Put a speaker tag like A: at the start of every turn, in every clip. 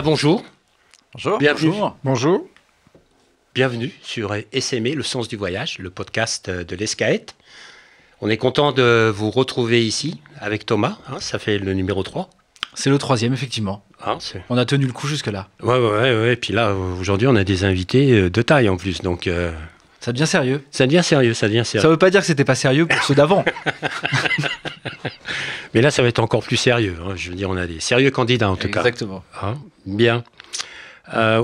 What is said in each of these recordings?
A: Bonjour.
B: Bonjour.
A: Bienvenue.
C: Bonjour.
A: Bienvenue sur SME, le sens du voyage, le podcast de l'ESCAET. On est content de vous retrouver ici avec Thomas, ça fait le numéro 3.
D: C'est le 3e, effectivement. On a tenu le coup jusque-là.
A: Ouais. Et puis là, aujourd'hui, on a des invités de taille en plus, donc...
D: Ça devient sérieux.
A: Ça devient sérieux. Ça
D: veut pas dire que c'était pas sérieux pour ceux d'avant.
A: Mais là, ça va être encore plus sérieux. Je veux dire, on a des sérieux candidats en tout cas.
D: Exactement.
A: Bien.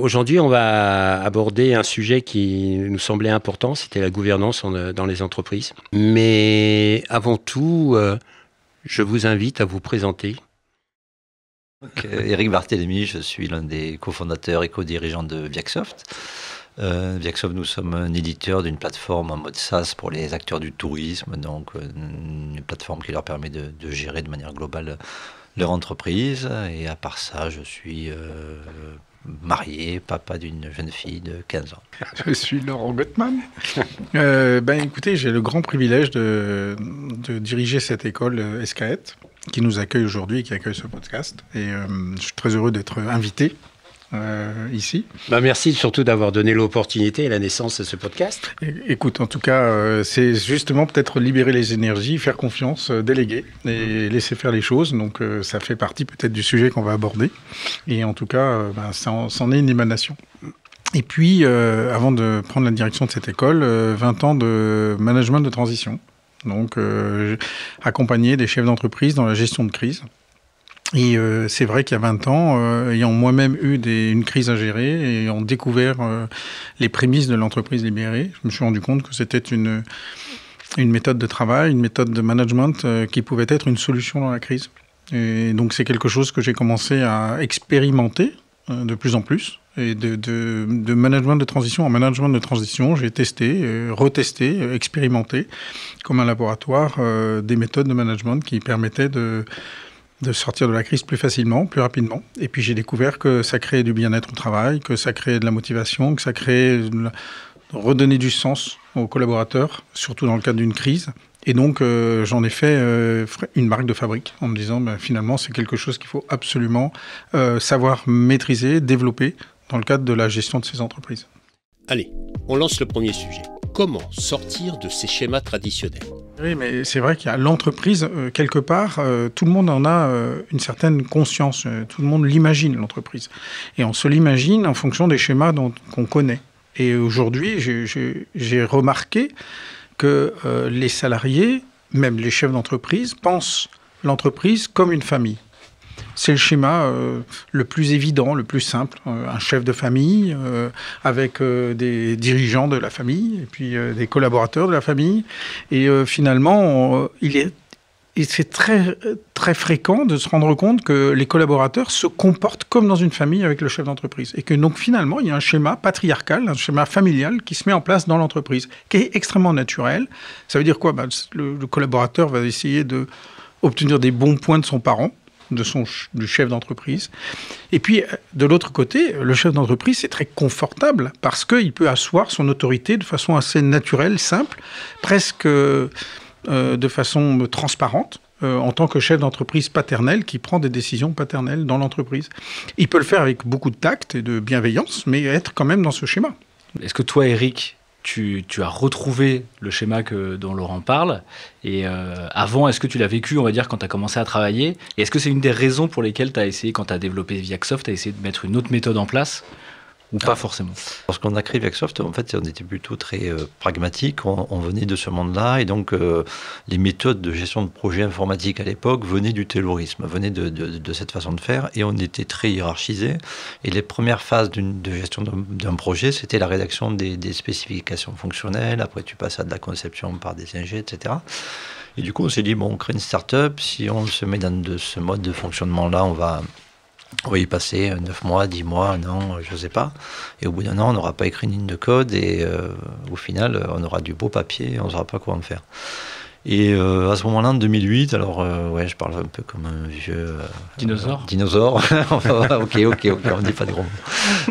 A: Aujourd'hui, on va aborder un sujet qui nous semblait important, c'était la gouvernance dans les entreprises. Mais avant tout, je vous invite à vous présenter.
B: Éric Barthélémy, je suis l'un des cofondateurs et co-dirigeants de Viacsoft. Viacsoft, nous sommes un éditeur d'une plateforme en mode SaaS pour les acteurs du tourisme, donc une plateforme qui leur permet de gérer de manière globale leur entreprise. Et à part ça, je suis marié, papa d'une jeune fille de 15 ans.
C: Je suis Laurent Gottman. Écoutez, j'ai le grand privilège de diriger cette école ESCAET qui nous accueille aujourd'hui et qui accueille ce podcast. Et je suis très heureux d'être invité ici.
A: Merci surtout d'avoir donné l'opportunité et la naissance à ce podcast.
C: Écoute, en tout cas, c'est justement peut-être libérer les énergies, faire confiance, déléguer et laisser faire les choses. Donc ça fait partie peut-être du sujet qu'on va aborder. Et en tout cas, c'en est une émanation. Et puis, avant de prendre la direction de cette école, 20 ans de management de transition. Donc, accompagner des chefs d'entreprise dans la gestion de crise. Et c'est vrai qu'il y a 20 ans, ayant moi-même eu une crise à gérer et ayant découvert les prémices de l'entreprise libérée, je me suis rendu compte que c'était une méthode de travail, une méthode de management qui pouvait être une solution dans la crise. Et donc c'est quelque chose que j'ai commencé à expérimenter de plus en plus. Et de management de transition en management de transition, j'ai testé, retesté, expérimenté comme un laboratoire des méthodes de management qui permettaient de sortir de la crise plus facilement, plus rapidement. Et puis j'ai découvert que ça créait du bien-être au travail, que ça créait de la motivation, que ça créait redonner du sens aux collaborateurs, surtout dans le cadre d'une crise. Et donc j'en ai fait une marque de fabrique en me disant finalement c'est quelque chose qu'il faut absolument savoir maîtriser, développer dans le cadre de la gestion de ces entreprises.
A: Allez, on lance le premier sujet. Comment sortir de ces schémas traditionnels ?
C: Oui, mais c'est vrai qu'il y a l'entreprise, quelque part, tout le monde en a une certaine conscience, tout le monde l'imagine, l'entreprise. Et on se l'imagine en fonction des schémas qu'on connaît. Et aujourd'hui, j'ai remarqué que les salariés, même les chefs d'entreprise, pensent l'entreprise comme une famille. C'est le schéma le plus évident, le plus simple. Un chef de famille avec des dirigeants de la famille et puis des collaborateurs de la famille. Et finalement, c'est très, très fréquent de se rendre compte que les collaborateurs se comportent comme dans une famille avec le chef d'entreprise. Et que donc finalement, il y a un schéma patriarcal, un schéma familial qui se met en place dans l'entreprise, qui est extrêmement naturel. Ça veut dire quoi ? Le collaborateur va essayer d'obtenir des bons points de son parent, du chef d'entreprise. Et puis, de l'autre côté, le chef d'entreprise, c'est très confortable parce qu'il peut asseoir son autorité de façon assez naturelle, simple, presque de façon transparente, en tant que chef d'entreprise paternel qui prend des décisions paternelles dans l'entreprise. Il peut le faire avec beaucoup de tact et de bienveillance, mais être quand même dans ce schéma.
D: Est-ce que toi, Éric, tu as retrouvé le schéma dont Laurent parle. Et avant, est-ce que tu l'as vécu, on va dire, quand tu as commencé à travailler ? Et est-ce que c'est une des raisons pour lesquelles tu as essayé, quand tu as développé Viacsoft, tu as essayé de mettre une autre méthode en place ? Ou pas forcément ?
B: Lorsqu'on a créé Viacsoft, en fait, on était plutôt très pragmatique. On venait de ce monde-là. Et donc, les méthodes de gestion de projet informatique à l'époque venaient du taylorisme, venaient de cette façon de faire. Et on était très hiérarchisé. Et les premières phases de gestion d'un projet, c'était la rédaction des spécifications fonctionnelles. Après, tu passes à de la conception par des ingés, etc. Et du coup, on s'est dit, on crée une start-up. Si on se met dans ce mode de fonctionnement-là, on va y passer 9 mois, 10 mois, 1 an, je ne sais pas. Et au bout d'un an, on n'aura pas écrit une ligne de code et au final, on aura du beau papier et on ne saura pas quoi en faire. Et à ce moment-là, en 2008, alors je parle un peu comme un vieux... Dinosaure. ok, on ne dit pas de gros mots.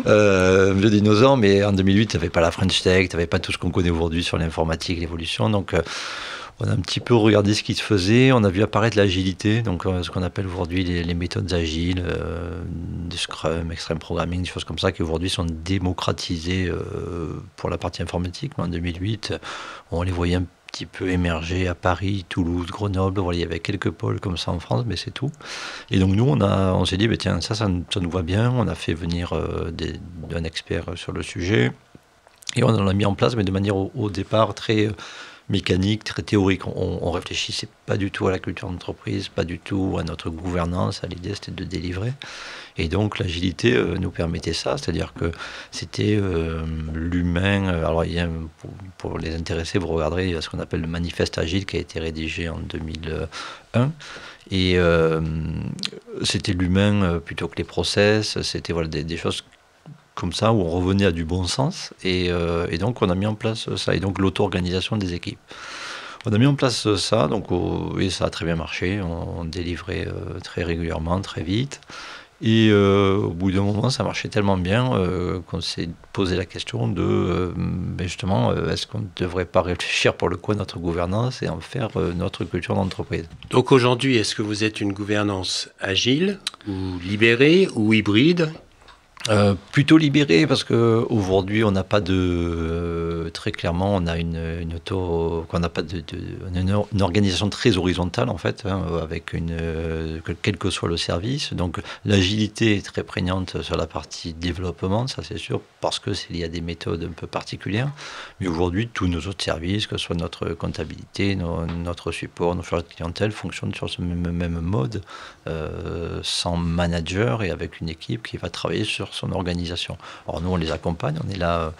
B: Un vieux dinosaure, mais en 2008, tu n'avais pas la French Tech, tu n'avais pas tout ce qu'on connaît aujourd'hui sur l'informatique, l'évolution. Donc, On a un petit peu regardé ce qui se faisait, on a vu apparaître l'agilité, donc ce qu'on appelle aujourd'hui les méthodes agiles, des Scrum, Extreme Programming, des choses comme ça, qui aujourd'hui sont démocratisées pour la partie informatique. Mais en 2008, on les voyait un petit peu émerger à Paris, Toulouse, Grenoble. Voilà, il y avait quelques pôles comme ça en France, mais c'est tout. Et donc nous, on s'est dit, tiens, ça nous va bien. On a fait venir un expert sur le sujet. Et on l'a mis en place, mais de manière au départ très mécanique, très théorique. On réfléchissait pas du tout à la culture d'entreprise, pas du tout à notre gouvernance. L'idée, c'était de délivrer. Et donc, l'agilité nous permettait ça, c'est-à-dire que c'était l'humain. Alors, pour les intéressés, vous regarderez, il y a ce qu'on appelle le manifeste agile qui a été rédigé en 2001. Et c'était l'humain plutôt que les process. C'était des choses comme ça, où on revenait à du bon sens, et donc on a mis en place ça, et donc l'auto-organisation des équipes. On a mis en place ça, donc, et ça a très bien marché, on délivrait très régulièrement, très vite, et au bout d'un moment, ça marchait tellement bien qu'on s'est posé la question de, justement, est-ce qu'on ne devrait pas réfléchir pour le coup à notre gouvernance et en faire notre culture d'entreprise.
A: Donc aujourd'hui, est-ce que vous êtes une gouvernance agile, ou libérée, ou hybride ?
B: Plutôt libéré, parce qu'aujourd'hui on n'a pas très clairement on a une organisation très horizontale en fait, avec quel que soit le service. Donc l'agilité est très prégnante sur la partie développement, ça c'est sûr, parce qu'il y a des méthodes un peu particulières. Mais aujourd'hui tous nos autres services, que ce soit notre comptabilité, notre support, nos flux de clientèle, fonctionnent sur ce même mode, sans manager et avec une équipe qui va travailler sur son organisation. Alors nous, on les accompagne, on est là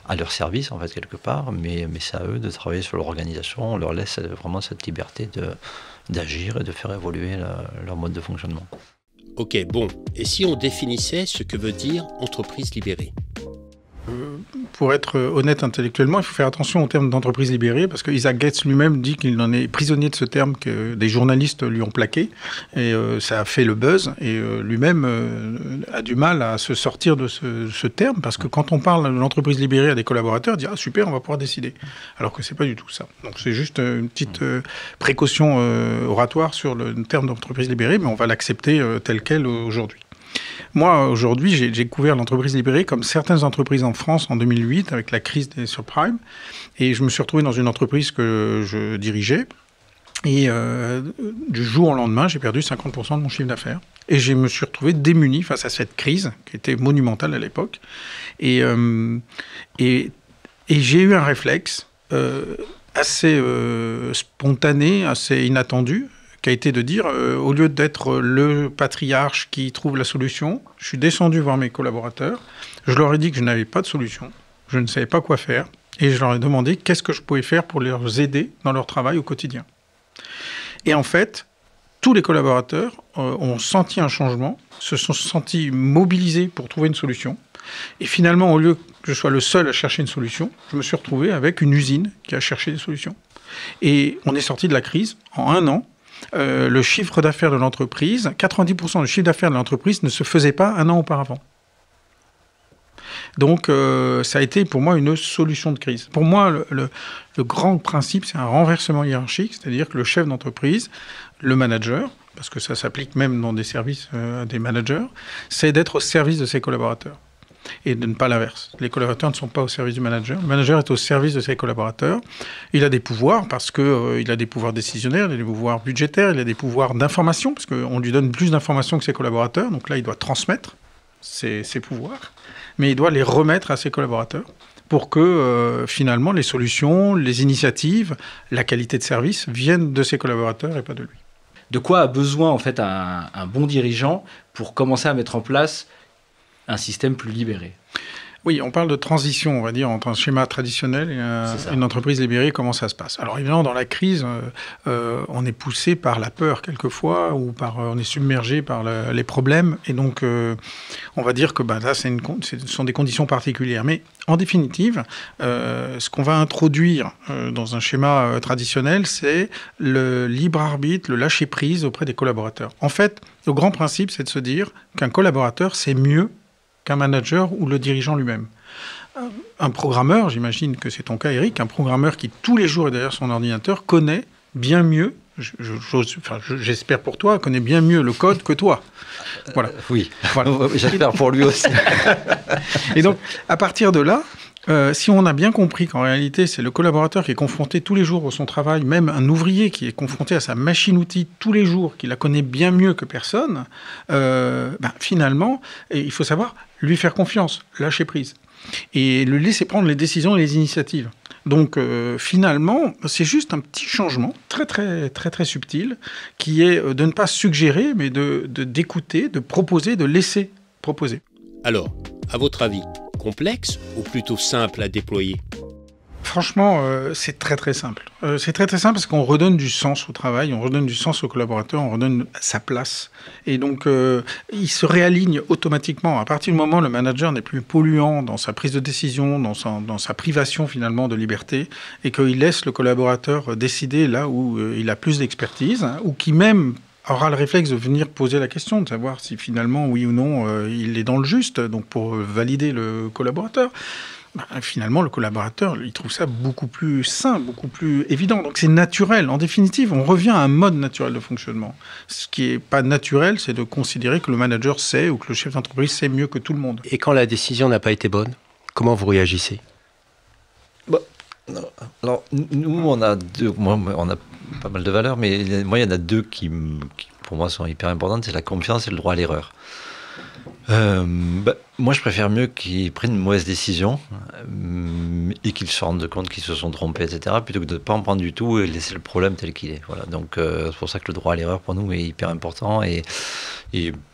B: à leur service, en fait, quelque part, mais c'est à eux de travailler sur leur organisation. On leur laisse vraiment cette liberté d'agir et de faire évoluer leur mode de fonctionnement.
A: Ok, bon. Et si on définissait ce que veut dire entreprise libérée ?
C: Pour être honnête intellectuellement, il faut faire attention au terme d'entreprise libérée, parce que Isaac Gates lui-même dit qu'il en est prisonnier de ce terme que des journalistes lui ont plaqué, et ça a fait le buzz, et lui-même a du mal à se sortir de ce terme, parce que quand on parle de l'entreprise libérée à des collaborateurs, ils disent « Ah super, on va pouvoir décider », alors que c'est pas du tout ça. Donc c'est juste une petite précaution oratoire sur le terme d'entreprise libérée, mais on va l'accepter tel quel aujourd'hui. Moi, aujourd'hui, j'ai découvert l'entreprise libérée comme certaines entreprises en France en 2008 avec la crise des subprimes. Et je me suis retrouvé dans une entreprise que je dirigeais. Et du jour au lendemain, j'ai perdu 50% de mon chiffre d'affaires. Et je me suis retrouvé démuni face à cette crise qui était monumentale à l'époque. Et j'ai eu un réflexe assez spontané, assez inattendu, qui a été de dire, au lieu d'être le patriarche qui trouve la solution, je suis descendu voir mes collaborateurs, je leur ai dit que je n'avais pas de solution, je ne savais pas quoi faire, et je leur ai demandé qu'est-ce que je pouvais faire pour les aider dans leur travail au quotidien. Et en fait, tous les collaborateurs ont senti un changement, se sont sentis mobilisés pour trouver une solution, et finalement, au lieu que je sois le seul à chercher une solution, je me suis retrouvé avec une usine qui a cherché des solutions. Et on est sorti de la crise en 1 an. Le chiffre d'affaires de l'entreprise, 90% du chiffre d'affaires de l'entreprise ne se faisait pas 1 an auparavant. Donc, ça a été pour moi une solution de crise. Pour moi, le grand principe, c'est un renversement hiérarchique, c'est-à-dire que le chef d'entreprise, le manager, parce que ça s'applique même dans des services à des managers, c'est d'être au service de ses collaborateurs. Et de ne pas l'inverse. Les collaborateurs ne sont pas au service du manager. Le manager est au service de ses collaborateurs. Il a des pouvoirs parce qu'il a des pouvoirs décisionnaires, il a des pouvoirs budgétaires, il a des pouvoirs d'information parce qu'on lui donne plus d'informations que ses collaborateurs. Donc là, il doit transmettre ses pouvoirs, mais il doit les remettre à ses collaborateurs pour que finalement les solutions, les initiatives, la qualité de service viennent de ses collaborateurs et pas de lui.
D: De quoi a besoin en fait un bon dirigeant pour commencer à mettre en place un système plus libéré?
C: Oui, on parle de transition, on va dire, entre un schéma traditionnel et une entreprise libérée, comment ça se passe. Alors évidemment, dans la crise, on est poussé par la peur quelquefois, ou on est submergé par les problèmes, et donc on va dire que là, ce sont des conditions particulières. Mais en définitive, ce qu'on va introduire dans un schéma traditionnel, c'est le libre arbitre, le lâcher-prise auprès des collaborateurs. En fait, le grand principe, c'est de se dire qu'un collaborateur, c'est mieux qu'un manager ou le dirigeant lui-même. Un programmeur, j'imagine que c'est ton cas Eric, un programmeur qui tous les jours est derrière son ordinateur connaît bien mieux, j'espère pour toi, connaît bien mieux le code que toi. Voilà.
B: Oui,
C: voilà.
B: J'espère pour lui aussi.
C: Et donc, à partir de là, si on a bien compris qu'en réalité, c'est le collaborateur qui est confronté tous les jours à son travail, même un ouvrier qui est confronté à sa machine-outil tous les jours, qui la connaît bien mieux que personne, finalement, il faut savoir lui faire confiance, lâcher prise, et le laisser prendre les décisions et les initiatives. Donc, finalement, c'est juste un petit changement très, très, très, très subtil qui est de ne pas suggérer, mais d'écouter, de proposer, de laisser proposer.
E: Alors, à votre avis, complexe ou plutôt simple à déployer ?
C: Franchement, c'est très très simple. C'est très très simple parce qu'on redonne du sens au travail, on redonne du sens au collaborateur, on redonne sa place. Et donc, il se réaligne automatiquement. À partir du moment où le manager n'est plus polluant dans sa prise de décision, dans sa privation finalement de liberté, et qu'il laisse le collaborateur décider là où il a plus d'expertise, hein, ou qui même aura le réflexe de venir poser la question, de savoir si finalement, oui ou non, il est dans le juste, donc pour valider le collaborateur. Finalement, le collaborateur, il trouve ça beaucoup plus sain, beaucoup plus évident. Donc c'est naturel. En définitive, on revient à un mode naturel de fonctionnement. Ce qui n'est pas naturel, c'est de considérer que le manager sait ou que le chef d'entreprise sait mieux que tout le monde.
A: Et quand la décision n'a pas été bonne, comment vous réagissez ?
B: Alors, nous, on a pas mal de valeurs, mais moi, il y en a deux qui pour moi, sont hyper importantes. C'est la confiance et le droit à l'erreur. Moi, je préfère mieux qu'ils prennent une mauvaise décision et qu'ils se rendent compte qu'ils se sont trompés, etc., plutôt que de ne pas en prendre du tout et laisser le problème tel qu'il est. Voilà. Donc, c'est pour ça que le droit à l'erreur, pour nous, est hyper important. Et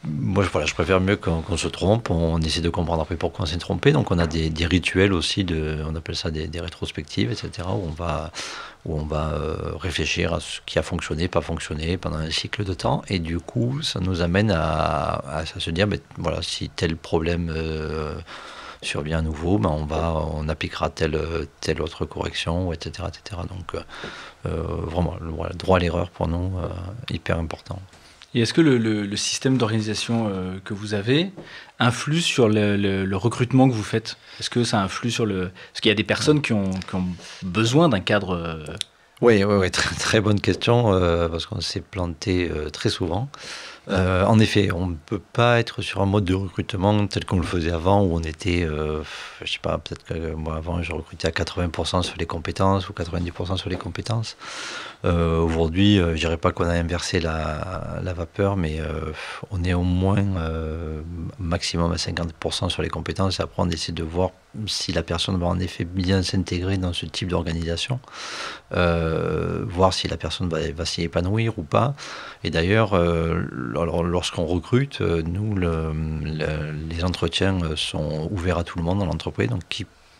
B: moi, je préfère mieux qu'on se trompe. On essaie de comprendre après pourquoi on s'est trompé. Donc, on a des rituels aussi, on appelle ça des rétrospectives, etc., où on va réfléchir à ce qui a fonctionné, pas fonctionné pendant un cycle de temps. Et du coup, ça nous amène à se dire, voilà, si tel problème survient à nouveau, on appliquera telle autre correction, etc., etc. Donc, vraiment, le droit à l'erreur, pour nous, hyper important.
D: Et est-ce que le système d'organisation que vous avez influe sur le recrutement que vous faites ? Est-ce que ça influe sur Parce qu'il y a des personnes qui ont besoin d'un cadre...
B: Oui, très, très bonne question, parce qu'on s'est planté très souvent. En effet, on ne peut pas être sur un mode de recrutement tel qu'on le faisait avant, où on était, je sais pas, peut-être que moi avant je recrutais à 80% sur les compétences ou 90% sur les compétences. Aujourd'hui, je dirais pas qu'on a inversé la vapeur, mais on est au moins maximum à 50% sur les compétences. Et après, on essaie de voir si la personne va en effet bien s'intégrer dans ce type d'organisation, voir si la personne va s'y épanouir ou pas. Et d'ailleurs, lorsqu'on recrute, nous, les entretiens sont ouverts à tout le monde dans l'entreprise. Donc,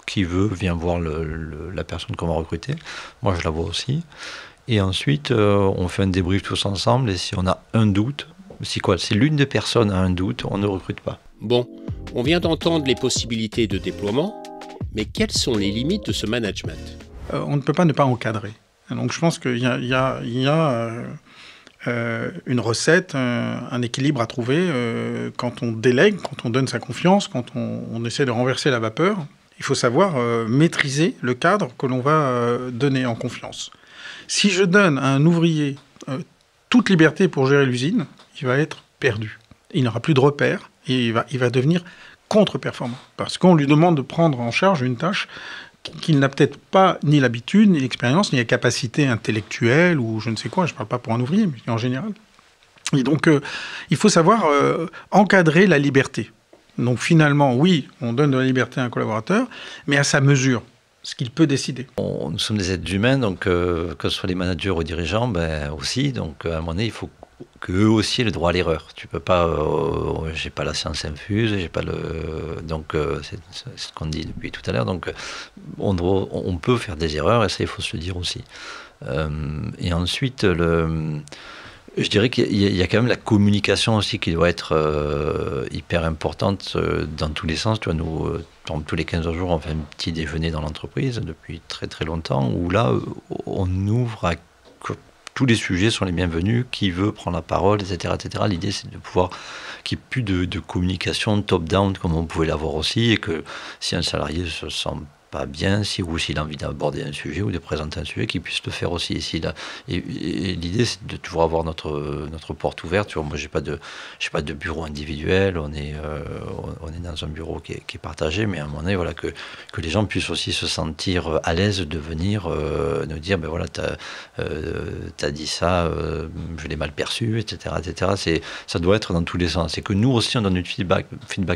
B: qui veut vient voir la personne qu'on va recruter. Moi, je la vois aussi. Et ensuite, on fait un débrief tous ensemble. Et si on a un doute, si l'une des personnes a un doute, on ne recrute pas.
E: Bon, on vient d'entendre les possibilités de déploiement, mais quelles sont les limites de ce management ?
C: On ne peut pas ne pas encadrer. Donc je pense qu'il y a une recette, un équilibre à trouver quand on délègue, quand on donne sa confiance, quand on essaie de renverser la vapeur. Il faut savoir maîtriser le cadre que l'on va donner en confiance. Si je donne à un ouvrier toute liberté pour gérer l'usine, il va être perdu. Il n'aura plus de repères et il va devenir contre-performant. Parce qu'on lui demande de prendre en charge une tâche qu'il n'a peut-être pas ni l'habitude, ni l'expérience, ni la capacité intellectuelle ou je ne sais quoi. Je ne parle pas pour un ouvrier, mais en général. Et donc, il faut savoir encadrer la liberté. Donc finalement, oui, on donne de la liberté à un collaborateur, mais à sa mesure, ce qu'il peut décider.
B: Nous sommes des êtres humains, donc que ce soit les managers ou les dirigeants, aussi. Donc à un moment donné, il faut qu'eux aussi aient le droit à l'erreur. Tu peux pas, j'ai pas la science infuse, j'ai pas donc c'est ce qu'on dit depuis tout à l'heure. Donc on peut faire des erreurs et ça il faut se le dire aussi. Et ensuite je dirais qu'il y a quand même la communication aussi qui doit être hyper importante dans tous les sens. Tu vois, nous, tous les 15 jours, on fait un petit déjeuner dans l'entreprise depuis très très longtemps, où là, on ouvre à tous les sujets sont les bienvenus, qui veut prendre la parole, etc. etc. L'idée, c'est de pouvoir qu'il n'y ait plus de communication top-down comme on pouvait l'avoir aussi, et que si un salarié se sent pas bien, ou s'il a envie d'aborder un sujet ou de présenter un sujet, qu'il puisse le faire aussi. Et l'idée, c'est de toujours avoir notre porte ouverte. Tu vois, moi, j'ai pas de bureau individuel. On est dans un bureau qui est partagé, mais à un moment donné, voilà, que les gens puissent aussi se sentir à l'aise de venir nous dire, ben voilà, t'as dit ça, je l'ai mal perçu, etc., etc. Ça doit être dans tous les sens. C'est que nous aussi, on donne du feedback,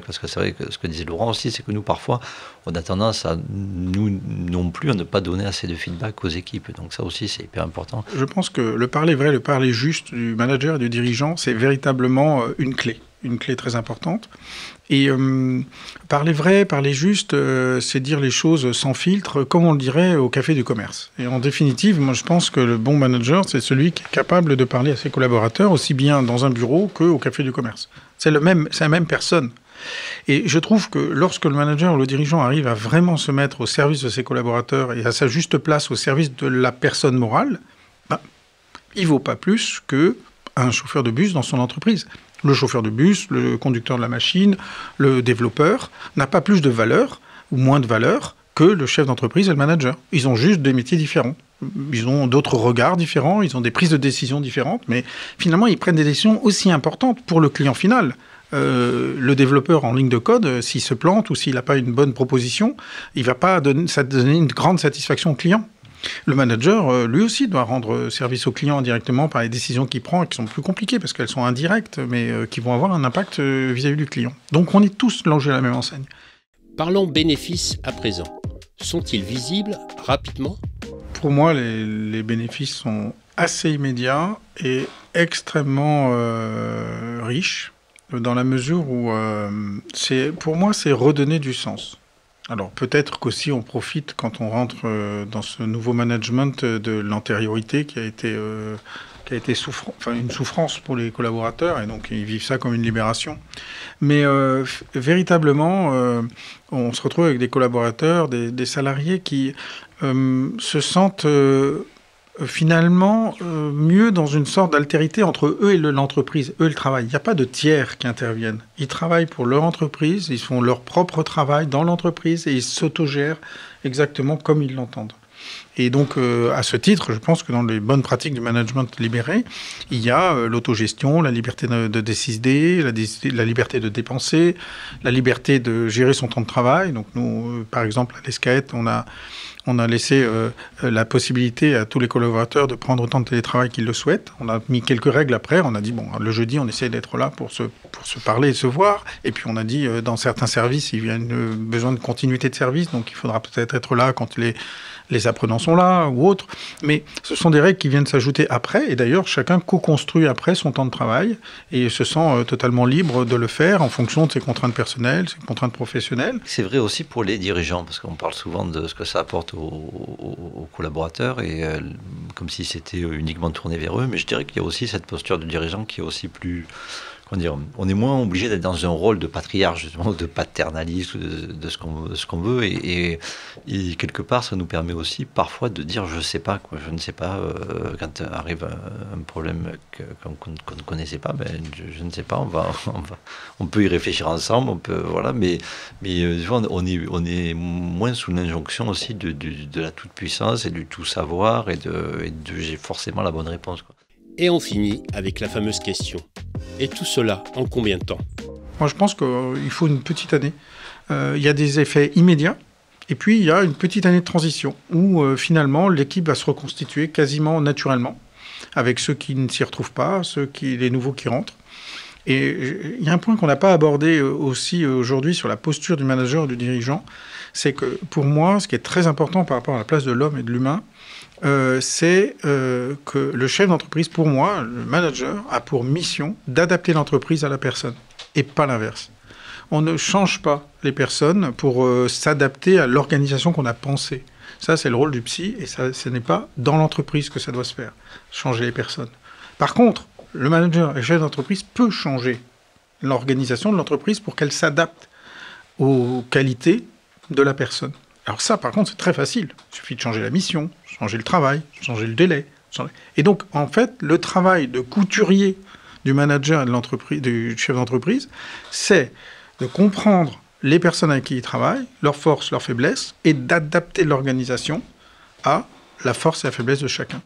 B: parce que c'est vrai que ce que disait Laurent aussi, c'est que nous, parfois, on a tendance à, nous non plus, à ne pas donner assez de feedback aux équipes. Donc ça aussi, c'est hyper important.
C: Je pense que le parler vrai, le parler juste du manager et du dirigeant, c'est véritablement une clé très importante. Et parler vrai, parler juste, c'est dire les choses sans filtre, comme on le dirait au café du commerce. Et en définitive, moi je pense que le bon manager, c'est celui qui est capable de parler à ses collaborateurs, aussi bien dans un bureau qu'au café du commerce. C'est la même personne. Et je trouve que lorsque le manager ou le dirigeant arrive à vraiment se mettre au service de ses collaborateurs et à sa juste place au service de la personne morale, il ne vaut pas plus qu'un chauffeur de bus dans son entreprise. Le chauffeur de bus, le conducteur de la machine, le développeur n'a pas plus de valeur ou moins de valeur que le chef d'entreprise et le manager. Ils ont juste des métiers différents. Ils ont d'autres regards différents, ils ont des prises de décision différentes, mais finalement, ils prennent des décisions aussi importantes pour le client final. Le développeur en ligne de code, s'il se plante ou s'il n'a pas une bonne proposition, il ne va pas donner une grande satisfaction au client. Le manager, lui aussi, doit rendre service au client directement par les décisions qu'il prend, qui sont plus compliquées parce qu'elles sont indirectes, mais qui vont avoir un impact vis-à-vis du client. Donc on est tous logés à la même enseigne.
E: Parlons bénéfices à présent. Sont-ils visibles rapidement ?
C: Pour moi, les bénéfices sont assez immédiats et extrêmement riches, dans la mesure où, pour moi, c'est redonner du sens. Alors peut-être qu'aussi on profite quand on rentre dans ce nouveau management de l'antériorité qui a été une souffrance pour les collaborateurs et donc ils vivent ça comme une libération. Mais véritablement, on se retrouve avec des collaborateurs, des salariés qui se sentent finalement mieux dans une sorte d'altérité entre eux et l'entreprise, eux et le travail. Il n'y a pas de tiers qui interviennent. Ils travaillent pour leur entreprise, ils font leur propre travail dans l'entreprise et ils s'autogèrent exactement comme ils l'entendent. Et donc, à ce titre, je pense que dans les bonnes pratiques du management libéré, il y a l'autogestion, la liberté de décider, la liberté de dépenser, la liberté de gérer son temps de travail. Donc nous, par exemple, à l'ESCAET, on a laissé la possibilité à tous les collaborateurs de prendre autant de télétravail qu'ils le souhaitent. On a mis quelques règles après. On a dit, bon, le jeudi, on essaie d'être là pour se parler et se voir. Et puis, on a dit, dans certains services, il y a besoin de continuité de service. Donc, il faudra peut-être être là quand les apprenants sont là ou autres. Mais ce sont des règles qui viennent s'ajouter après. Et d'ailleurs, chacun co-construit après son temps de travail et se sent totalement libre de le faire en fonction de ses contraintes personnelles, ses contraintes professionnelles.
B: C'est vrai aussi pour les dirigeants, parce qu'on parle souvent de ce que ça apporte aux collaborateurs et comme si c'était uniquement tourné vers eux. Mais je dirais qu'il y a aussi cette posture de dirigeant qui est aussi plus... on est moins obligé d'être dans un rôle de patriarche, justement, de paternaliste, de ce qu'on veut. Et quelque part, ça nous permet aussi parfois de dire je sais pas, quoi. Je ne sais pas, quand arrive un problème qu'on ne connaissait pas, je ne sais pas, on peut y réfléchir ensemble, mais on est moins sous l'injonction aussi de la toute-puissance et du tout-savoir et de j'ai forcément la bonne réponse, quoi.
E: Et on finit avec la fameuse question. Et tout cela en combien de temps ?
C: Moi, je pense qu'il faut une petite année. Il y a des effets immédiats, et puis il y a une petite année de transition, où finalement, l'équipe va se reconstituer quasiment naturellement, avec ceux qui ne s'y retrouvent pas, les nouveaux qui rentrent. Et il y a un point qu'on n'a pas abordé aussi aujourd'hui sur la posture du manager ou du dirigeant, c'est que pour moi, ce qui est très important par rapport à la place de l'homme et de l'humain, c'est que le chef d'entreprise, pour moi, le manager, a pour mission d'adapter l'entreprise à la personne, et pas l'inverse. On ne change pas les personnes pour s'adapter à l'organisation qu'on a pensée. Ça, c'est le rôle du psy, et ça, ce n'est pas dans l'entreprise que ça doit se faire, changer les personnes. Par contre, le manager et le chef d'entreprise peut changer l'organisation de l'entreprise pour qu'elle s'adapte aux qualités de la personne. Alors ça, par contre, c'est très facile. Il suffit de changer la mission, changer le travail, changer le délai. Et donc, en fait, le travail de couturier du manager et du chef d'entreprise, c'est de comprendre les personnes avec qui ils travaillent, leurs forces, leurs faiblesses, et d'adapter l'organisation à la force et la faiblesse de chacun.